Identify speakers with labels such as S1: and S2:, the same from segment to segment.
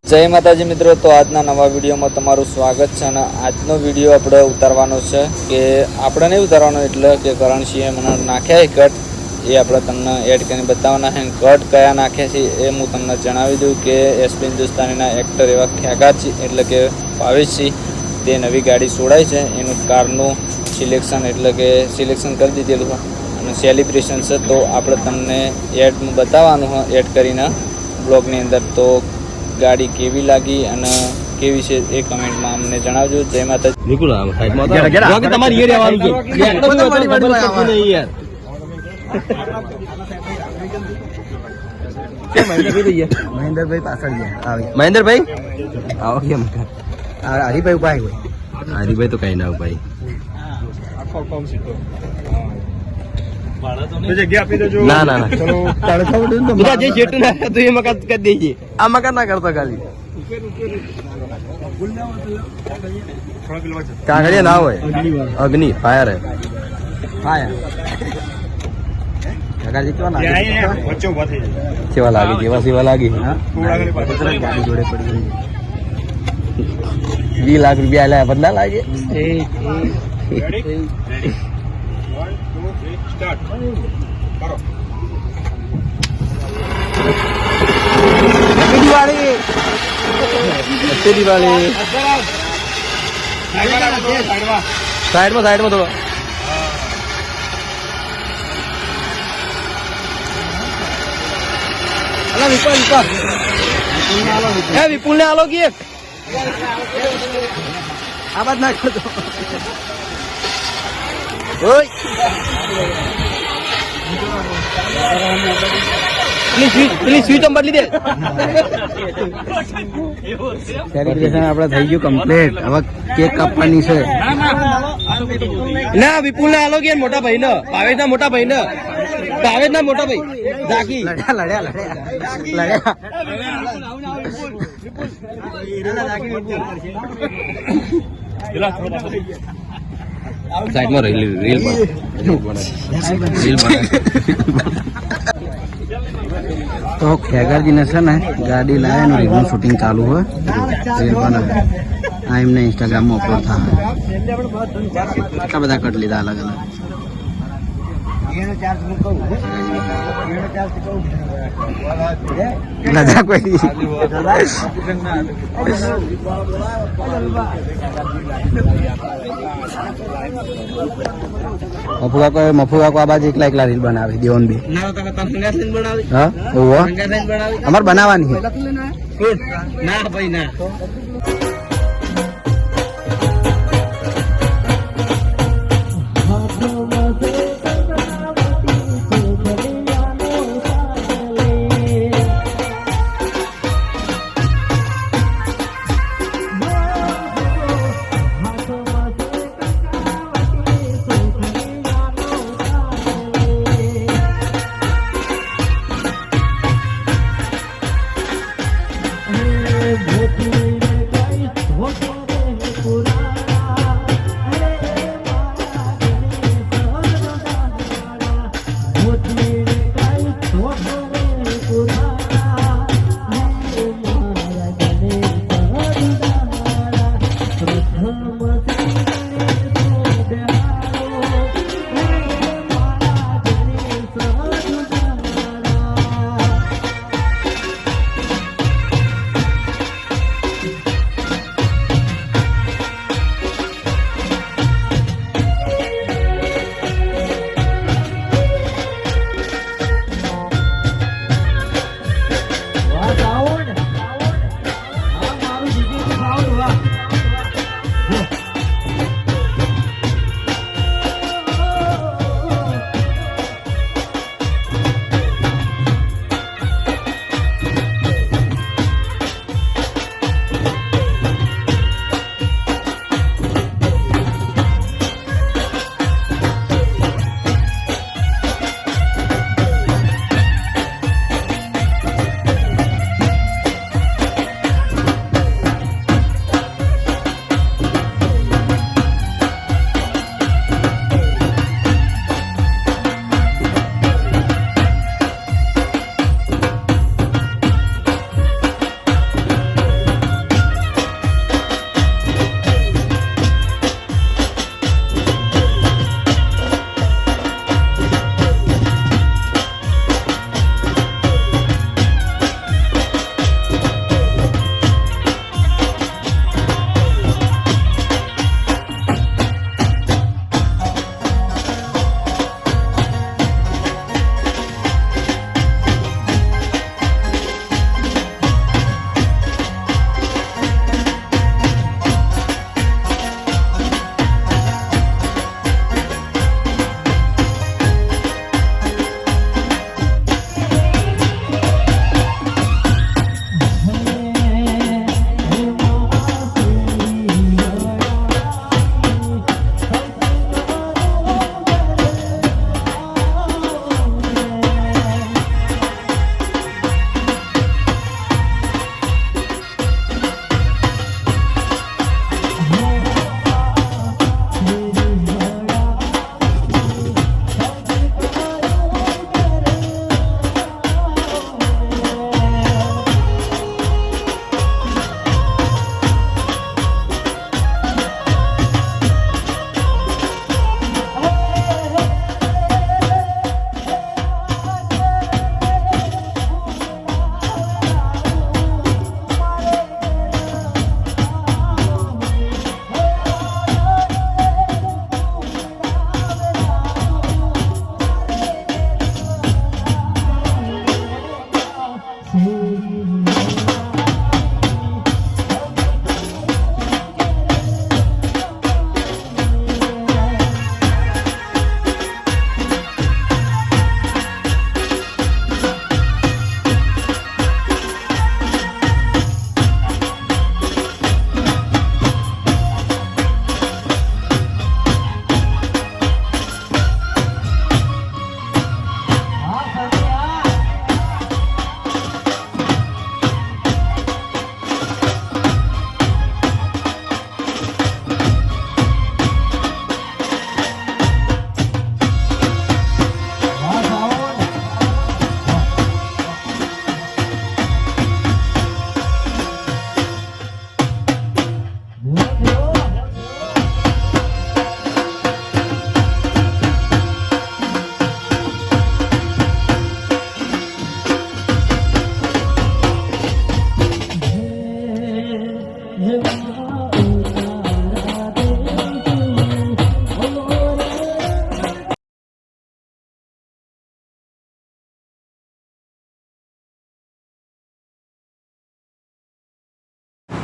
S1: જય માતાજી મિત્રો, તો આજના નવા વિડીયોમાં તમારું સ્વાગત છે. અને આજનો વિડીયો આપણે ઉતારવાનો છે કે આપણે નહીં ઉતારવાનો એટલે કે કરણસિંહે મને નાખ્યા કટ, એ આપણે તમને એડ કરીને બતાવવાના છે. કટ કયા નાખ્યા છે એ હું તમને જણાવી દઉં કે એસપી હિન્દુસ્તાનીના એક્ટર એવા ખેગાજી એટલે કે ભાવેશસિંહ તે નવી ગાડી છોડાઈ છે, એનું કારનું સિલેક્શન એટલે કે સિલેક્શન કરી દીધેલું હોય અને સેલિબ્રેશન છે. તો આપણે તમને એડમાં બતાવવાનું હોય એડ કરીને બ્લોગની અંદર. તો ગાડી કેવી લાગી અને કેવી છે એ કમેન્ટમાં અમને જણાવજો. જય માતાજી.
S2: બિલકુલ સાઈડમાં તમારે એ રહેવાનું છે
S3: મહેન્દ્રભાઈ પાછળ ગયા.
S2: મહેન્દ્રભાઈ આવો કેમ
S3: હરિભાઈ ઉભા
S2: હરિભાઈ તો કઈ ના ભાઈ ના ના ના જે જેટલું ના તો એ મકાન કરી દેજે. આ મકાન ના કરતો ખાલી કાગળિયા ના હોય. અગ્નિ ફાયર હે કેવા લાગે જેવા લાગે 20 લાખ રૂપિયા આલ્યા પણ ના લાગે. દિવાળી સાઈડમાં થોડો વિપુલ ને આલો કે
S3: આ બાદ નાખો તો
S2: પેલી સ્વીચ બદલી દે.
S3: સેલિબ્રેશન આપણે થઈ ગયું કમ્પ્લીટ. હવે કેક કાપવાની છે.
S2: ના વિપુલ ને આલો કે મોટા ભાઈ ને, ભાવેશ ના મોટા ભાઈ ને, ભાવેશ ના મોટા ભાઈ ઝાકી
S3: લડ્યા
S2: સાઈડમાં રીલ
S3: તો ખેગારજીને છે ને ગાડી લાવે ને રીલનું શૂટિંગ ચાલુ હોય, રીલ બનાવે. આ એમને ઇન્સ્ટાગ્રામમાં અપલોડ થાય. કેટલા બધા કટ લીધા અલગ અલગ. લજા કોઈ મફુકા કો આ બાજુ એકલા રીલ બનાવે દેવન બી. હા અમારે બનાવવાની
S2: ના ભાઈ ના.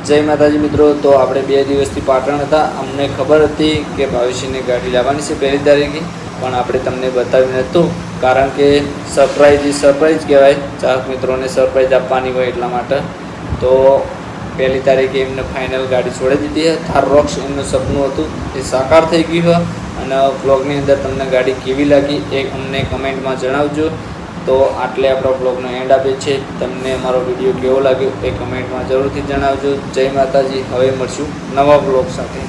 S1: જય માતાજી મિત્રો. તો આપણે 2 દિવસથી પાટણ હતા. અમને ખબર હતી કે ભાવેશની ગાડી લાવવાની છે 1 તારીખે, પણ આપણે તમને બતાવ્યું નહોતું કારણ કે સરપ્રાઈઝ કહેવાય. ચાહક મિત્રોને સરપ્રાઈઝ આપવાની હોય એટલા માટે. તો 1 તારીખે એમને ફાઇનલ ગાડી છોડી દીધી છે. થાર રોક્સ એમનું સપનું હતું એ સાકાર થઈ ગયું છે. અને બ્લોગની અંદર તમને ગાડી કેવી લાગી એ અમને કમેન્ટમાં જણાવજો. તો આટલે આપણો બ્લોગનો એન્ડ આપે છે. તમને અમારો વિડીયો કેવો લાગ્યો એ કમેન્ટમાં જરૂરથી જણાવજો. જય માતાજી. હવે મળશું નવા બ્લોગ સાથે.